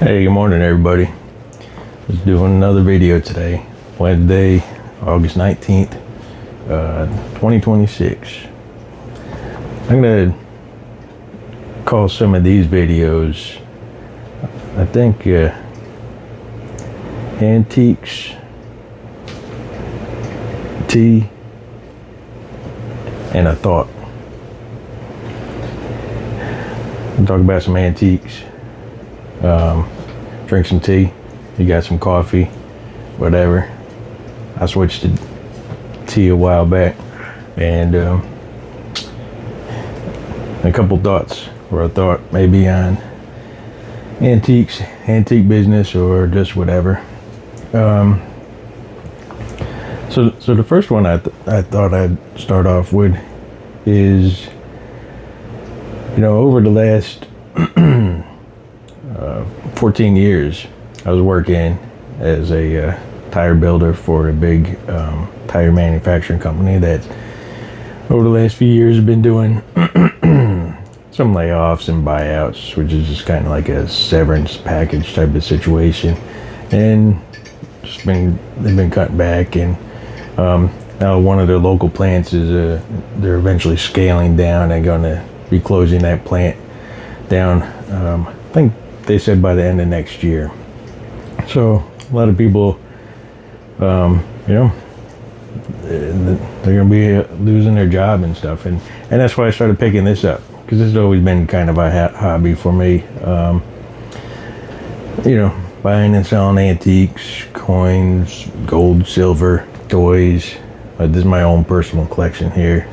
Hey, good morning everybody. Just doing another video today, Wednesday, August 19th, 2026. I'm gonna call some of these videos, I think, Antiques, Tea, and a Thought. We'll talk about some antiques. Drink some tea. You got some coffee, whatever. I switched to tea a while back, and a couple thoughts, or a thought maybe on antiques, antique business, or just whatever. So the first one I thought I'd start off with is, over the last 14 years, I was working as a tire builder for a big tire manufacturing company that over the last few years have been doing some layoffs and buyouts, which is just kind of like a severance package type of situation. And they've been cutting back, and now one of their local plants is they're eventually scaling down and going to be closing that plant down. I think they said by the end of next year. So a lot of people, they're going to be losing their job and stuff, and that's why I started picking this up, because this has always been kind of a hobby for me. Buying and selling antiques, coins, gold, silver, toys. This is my own personal collection here.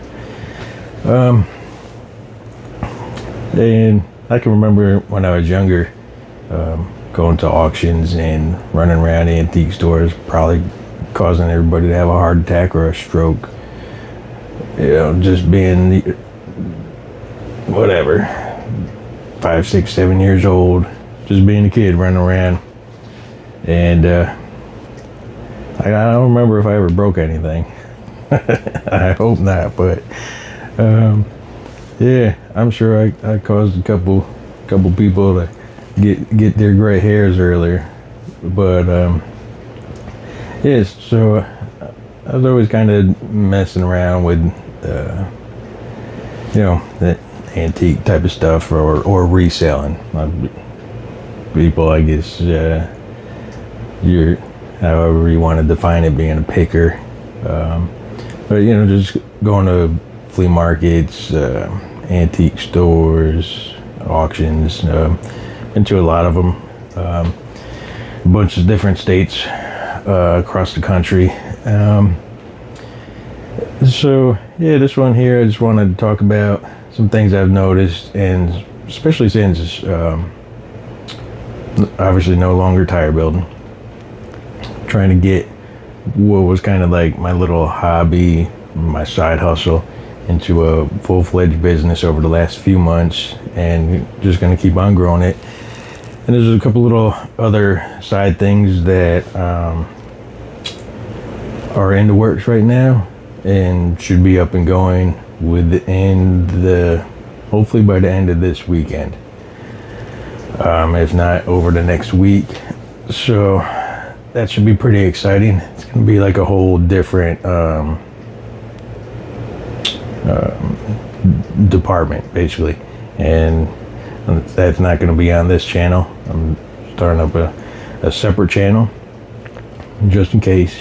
And I can remember when I was younger, going to auctions and running around antique stores, probably causing everybody to have a heart attack or a stroke. Just being, whatever, 5, 6, 7 years old, just being a kid running around. And I don't remember if I ever broke anything. I hope not, but yeah, I'm sure I caused a couple people to get their gray hairs earlier. But yes, so I was always kind of messing around with the antique type of stuff, or reselling. People, I guess, you're however you want to define it, being a picker. But just going to flea markets, antique stores, auctions, into a lot of them, a bunch of different states across the country. So yeah, this one here, I just wanted to talk about some things I've noticed, and especially since obviously no longer tire building, trying to get what was kind of like my little hobby, my side hustle, into a full-fledged business over the last few months, and just going to keep on growing it. And there's a couple little other side things that are in the works right now and should be up and going hopefully by the end of this weekend, if not over the next week. So that should be pretty exciting. It's going to be like a whole different department, basically, and that's not going to be on this channel. I'm starting up a separate channel just in case,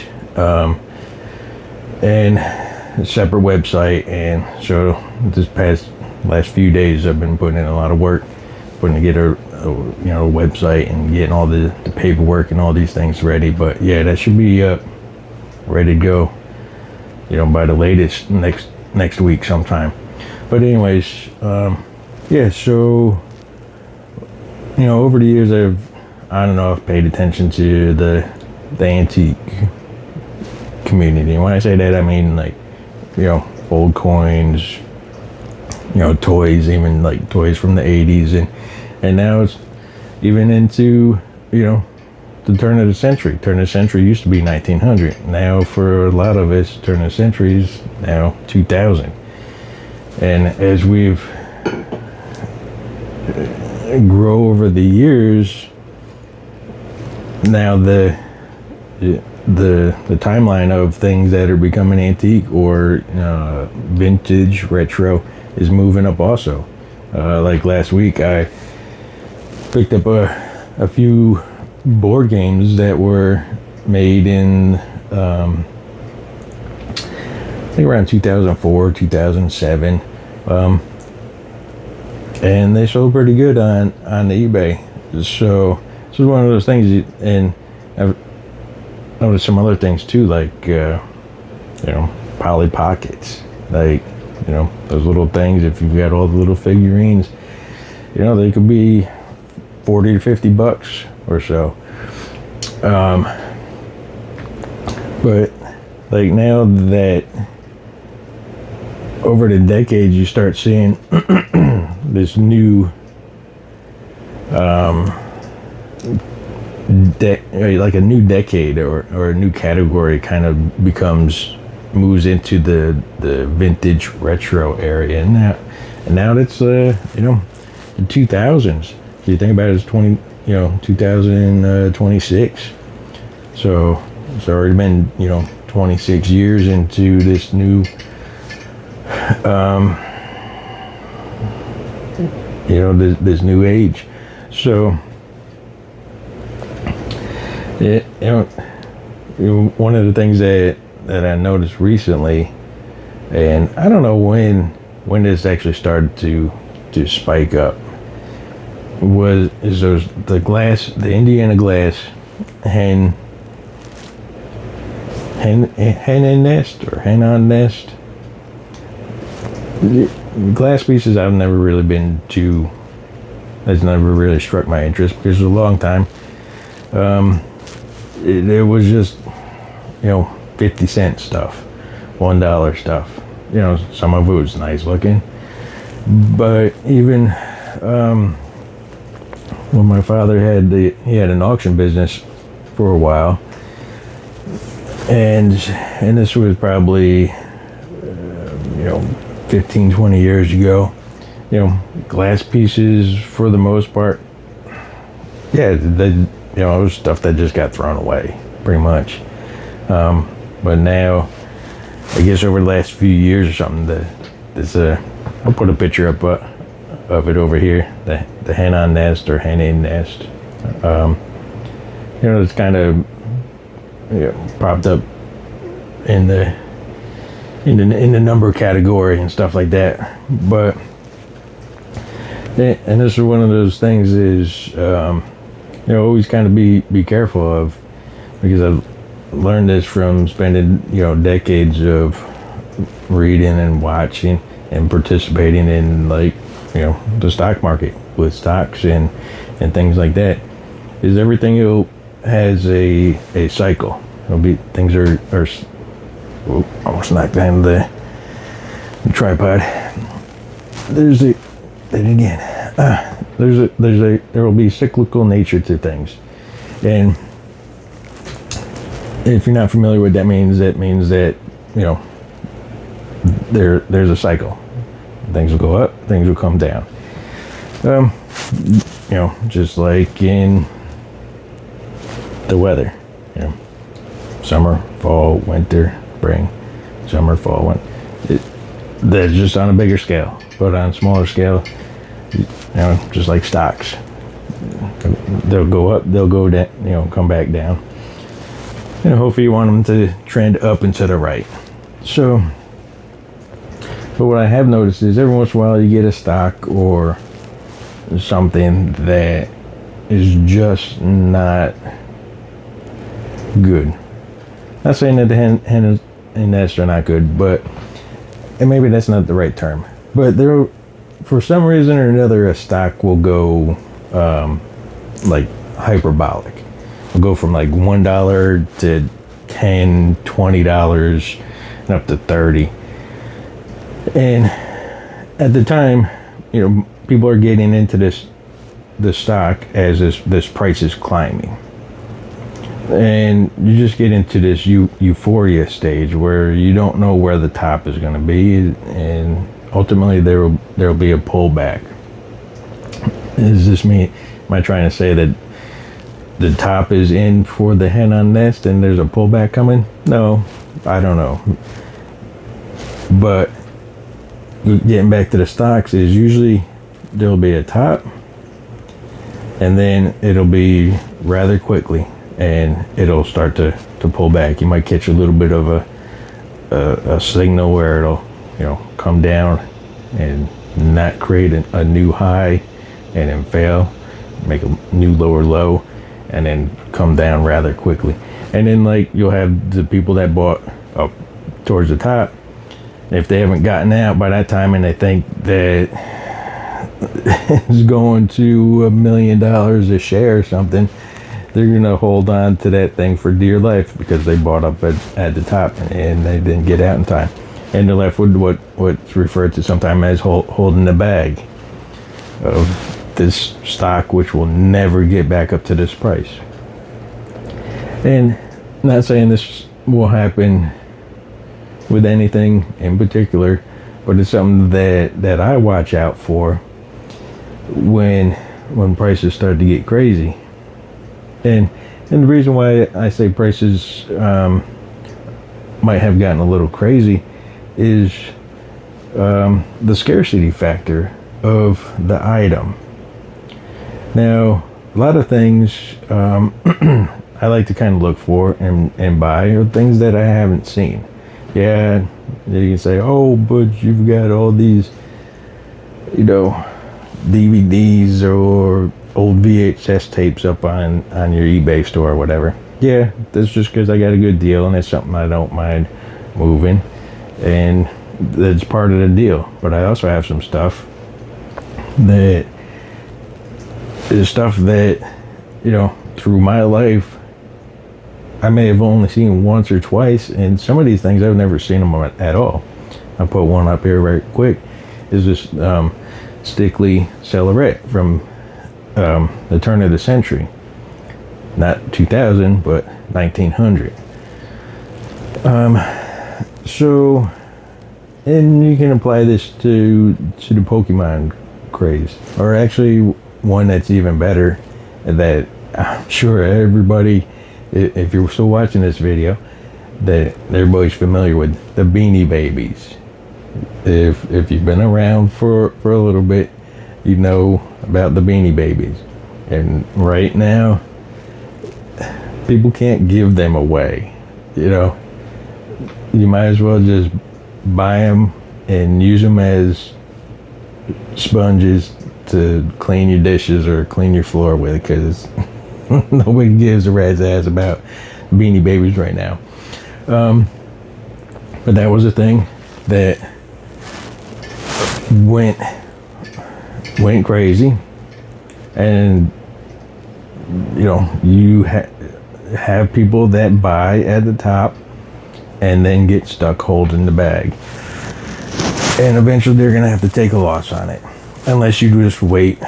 and a separate website. And so last few days I've been putting in a lot of work putting together a website and getting all the paperwork and all these things ready. But yeah, that should be ready to go by the latest next week sometime. But anyways, yeah, so over the years I've on and off paid attention to the antique community. And when I say that, I mean like old coins, toys, even like toys from the 80s, and now it's even into the turn of the century. Turn of the century used to be 1900. Now for a lot of us, turn of the century is now 2000. And as we've grow over the years, now the timeline of things that are becoming antique or vintage retro is moving up also. Like last week I picked up a few board games that were made in I think around 2004 2007, and they sold pretty good on eBay. So this is one of those things, and I've noticed some other things too, like Polly Pockets, like those little things. If you've got all the little figurines, they could be $40 to $50 or so. But like now that over the decades you start seeing this new like a new decade or a new category kind of moves into the vintage retro area, and now that's the 2000s. So you think about it, it's 2026. So it's already been 26 years into this new this new age. So one of the things that I noticed recently, and I don't know when this actually started to spike up, is the Indiana glass hen and nest or hen on nest. The glass pieces I've never really been to. That's never really struck my interest because for a long time it was just 50-cent stuff, $1 stuff. Some of it was nice looking, but even when my father had an auction business for a while, and this was probably 15-20 years ago. Glass pieces for the most part, it was stuff that just got thrown away pretty much. But now, I guess over the last few years or something, I'll put a picture up of it over here, the hen on nest or hen in nest. It's kind of popped up in the number category and stuff like that. But and this is one of those things is always kind of be careful of, because I've learned this from spending decades of reading and watching and participating in the stock market with stocks and things like that, is everything has a cycle. Things are almost knocked down the tripod. There will be cyclical nature to things, and if you're not familiar with that means, that there's a cycle. Things will go up, things will come down. Just like in the weather, summer, fall, winter, spring, summer, fall, winter. That's just on a bigger scale, but on a smaller scale, just like stocks, they'll go up, they'll go down, come back down. Hopefully you want them to trend up and to the right. So, but what I have noticed is every once in a while you get a stock or something that is just not good. Not saying that the hen and nest are not good, and maybe that's not the right term. But for some reason or another, a stock will go like hyperbolic. It'll go from like $1 to $10, $20, and up to $30. And at the time, people are getting into this stock as this price is climbing, and you just get into this euphoria stage where you don't know where the top is going to be, and ultimately there will be a pullback. Is this me? Am I trying to say that the top is in for the hen on nest and there's a pullback coming? No, I don't know. But getting back to the stocks, is usually there'll be a top and then it'll be rather quickly and it'll start to pull back. You might catch a little bit of a signal where it'll, come down and not create a new high and then fail, make a new lower low, and then come down rather quickly. And then like you'll have the people that bought up towards the top, if they haven't gotten out by that time and they think that it's going to $1 million a share or something, they're gonna hold on to that thing for dear life because they bought up at the top and they didn't get out in time, and they're left with what's referred to sometimes as holding the bag of this stock, which will never get back up to this price. And not saying this will happen with anything in particular, but it's something that I watch out for when prices start to get crazy. And the reason why I say prices might have gotten a little crazy is the scarcity factor of the item. Now, a lot of things I like to kind of look for and buy are things that I haven't seen. Yeah, you can say, oh, but you've got all these, DVDs or old VHS tapes up on your eBay store or whatever. Yeah, that's just because I got a good deal and it's something I don't mind moving, and that's part of the deal. But I also have some stuff that is stuff that, through my life, I may have only seen once or twice, and some of these things I've never seen them at all. I'll put one up here right quick. Is this Stickley Cellaret from the turn of the century, not 2000 but 1900. So, and you can apply this to the Pokemon craze, or actually one that's even better that I'm sure everybody, if you're still watching this video, that everybody's familiar with, the Beanie Babies. If you've been around for a little bit, you know about the Beanie Babies. And right now, people can't give them away. You might as well just buy them and use them as sponges to clean your dishes or clean your floor with, because nobody gives a rat's ass about Beanie Babies right now. But that was a thing that went crazy, and you have people that buy at the top and then get stuck holding the bag, and eventually they're gonna have to take a loss on it, unless you just wait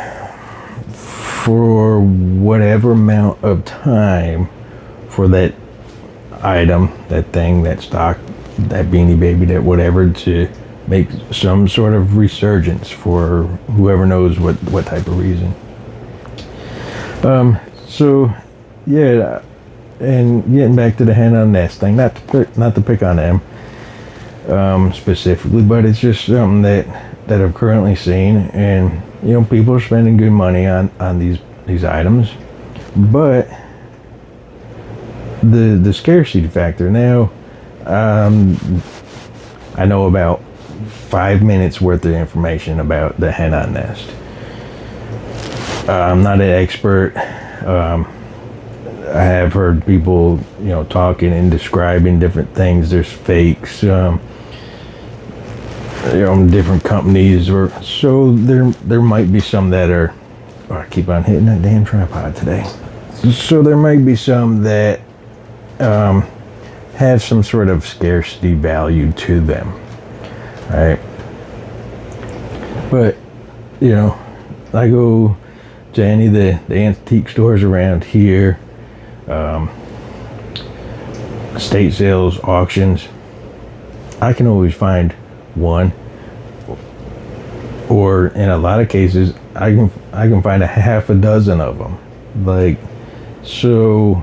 for whatever amount of time for that item, that thing, that stock, that Beanie Baby, that whatever, to make some sort of resurgence for whoever knows what type of reason. So yeah, and getting back to the hen on nest thing, not to pick on them specifically, but it's just something that I've currently seen, and people are spending good money on these items, but the scarcity factor. Now, I know about 5 minutes worth of information about the hen on nest. I'm not an expert. I have heard people, talking and describing different things. There's fakes, different companies, or so there might be some that are. Oh, I keep on hitting that damn tripod today. So there might be some that have some sort of scarcity value to them, right? But I go to any of the antique stores around here, estate sales, auctions. I can always find one, or in a lot of cases I can find a half a dozen of them. Like, So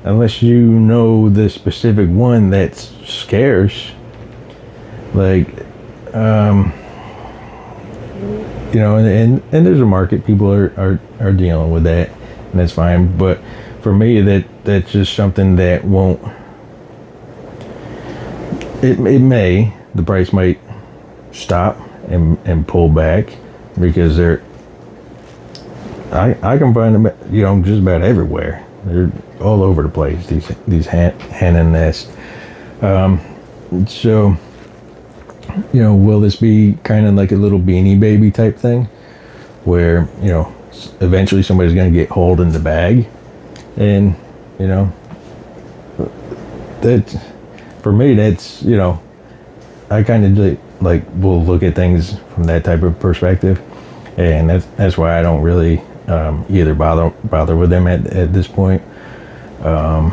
unless you know the specific one that's scarce, like, and there's a market, people are dealing with that, and that's fine. But for me, that's just something that won't, the price might stop and pull back, because I can find them, just about everywhere. They're all over the place, these henna nests. So, will this be kind of like a little Beanie Baby type thing, where, eventually somebody's going to get hold in the bag, and, that, for me, that's, I kind of like will look at things from that type of perspective, and that's why I don't really either bother with them at this point. And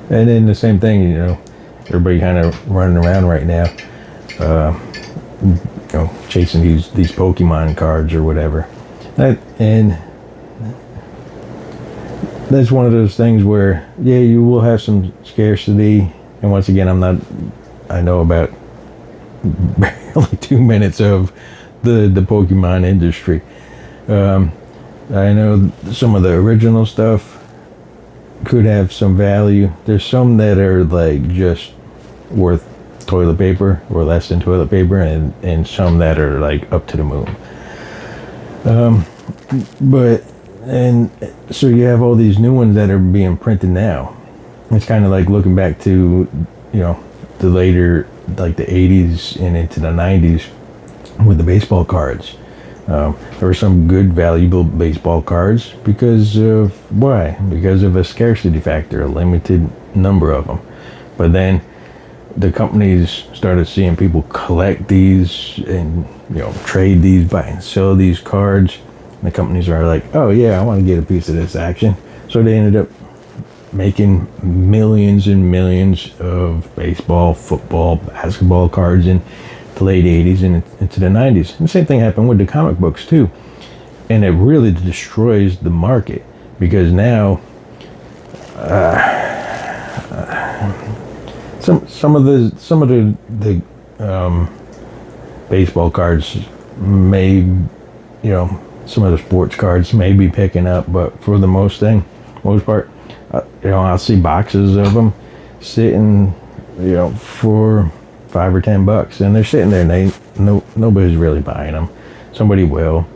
then the same thing, everybody kind of running around right now, chasing these Pokemon cards or whatever. And that's one of those things where, yeah, you will have some scarcity. And once again, I know about barely 2 minutes of the Pokemon industry. I know some of the original stuff could have some value. There's some that are like just worth toilet paper or less than toilet paper, and some that are like up to the moon. And so you have all these new ones that are being printed now. It's kind of like looking back to, the later, like the 80s and into the 90s with the baseball cards. There were some good, valuable baseball cards because of why? Because of a scarcity factor, a limited number of them. But then the companies started seeing people collect these and, trade these, buy and sell these cards. And the companies are like, oh yeah, I want to get a piece of this action. So they ended up making millions and millions of baseball, football, basketball cards in the late 80s and into the 90s. And the same thing happened with the comic books too. And it really destroys the market, because now some of the baseball cards may, some of the sports cards may be picking up, but for the most part, I'll see boxes of them sitting, for $5 or $10, and they're sitting there, and nobody's really buying them. Somebody will,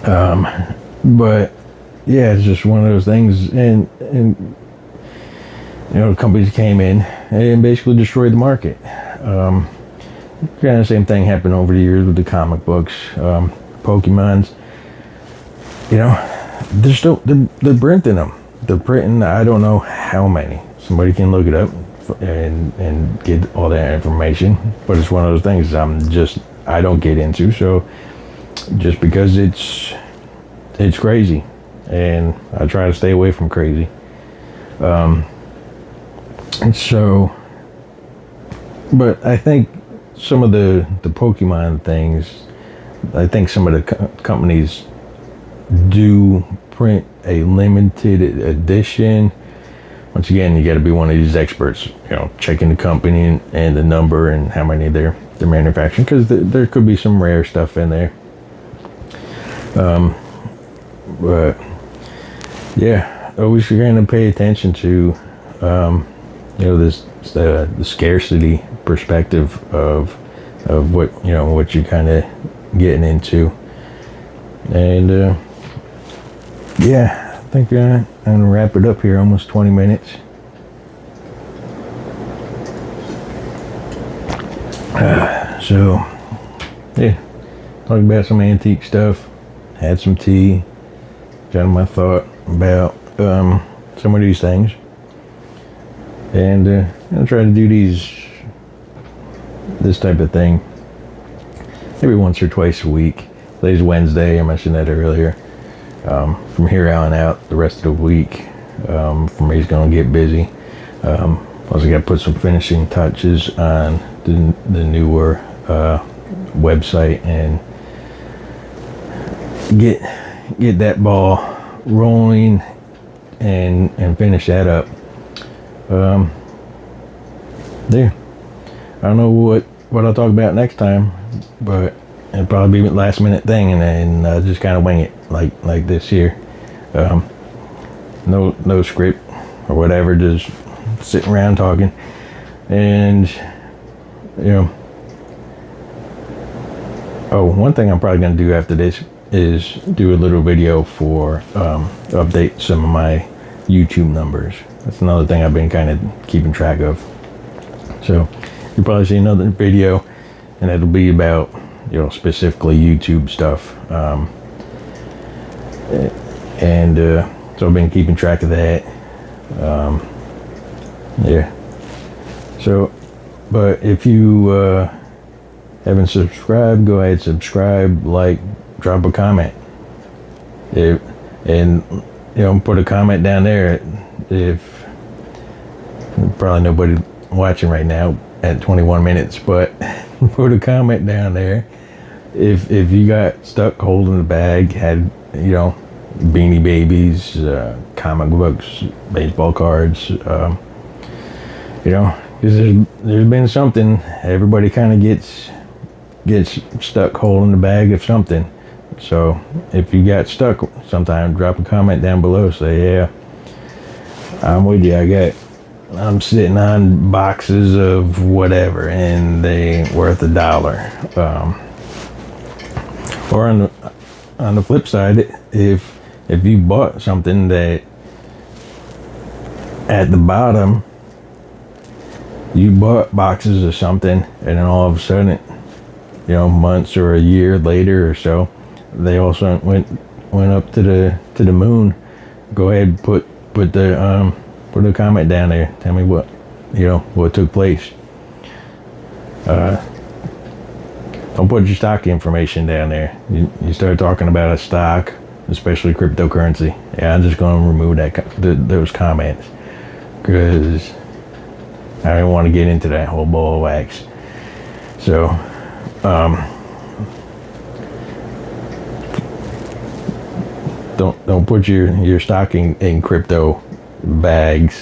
but yeah, it's just one of those things. And companies came in and basically destroyed the market. Kind of the same thing happened over the years with the comic books, Pokemons. They're printing them. They're printing, I don't know how many. Somebody can look it up and get all that information. But it's one of those things I don't get into. So just because it's crazy, and I try to stay away from crazy. And so, but I think some of the Pokemon things, I think some of the companies do print a limited edition. Once again, you got to be one of these experts, checking the company and the number and how many they're manufacturing, because there could be some rare stuff in there. But yeah, always you're going to pay attention to, the scarcity perspective of what what you're kind of getting into. And yeah, I think I'm gonna wrap it up here. Almost 20 minutes. So yeah, talk about some antique stuff. Had some tea. Got my thought about some of these things. And I'm gonna try to do this type of thing maybe once or twice a week. Today's Wednesday, I mentioned that earlier. From here on out, the rest of the week, for me, is going to get busy. Also got to put some finishing touches on the newer website and get that ball rolling and finish that up. There. I don't know what I'll talk about next time, but it'll probably be a last minute thing, and then just kind of wing it like this here. No script or whatever, just sitting around talking. And oh, one thing I'm probably going to do after this is do a little video for update some of my YouTube numbers. That's another thing I've been kind of keeping track of. So you'll probably see another video, and it'll be about specifically YouTube stuff. So I've been keeping track of that. Yeah. So, but if you haven't subscribed, go ahead, subscribe, like, drop a comment, and put a comment down there. If probably nobody watching right now at 21 minutes, but put a comment down there if you got stuck holding the bag, had Beanie Babies, comic books, baseball cards, because there's been something. Everybody kind of gets stuck holding the bag of something. So if you got stuck sometime, drop a comment down below. Say, yeah, I'm with you. I'm sitting on boxes of whatever, and they ain't worth $1. Or on the flip side, if you bought something that at the bottom you bought boxes of something, and then all of a sudden, months or a year later or so, they also went up to the moon. Go ahead and put a comment down there. Tell me what took place. Don't put your stock information down there. You start talking about a stock, especially cryptocurrency. Yeah, I'm just going to remove those comments, because I don't want to get into that whole ball of wax. So, don't put your stock in crypto bag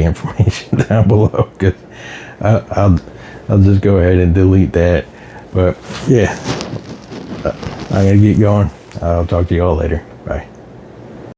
information down below, because I'll just go ahead and delete that. But yeah, I'm gonna get going. I'll talk to you all later. Bye.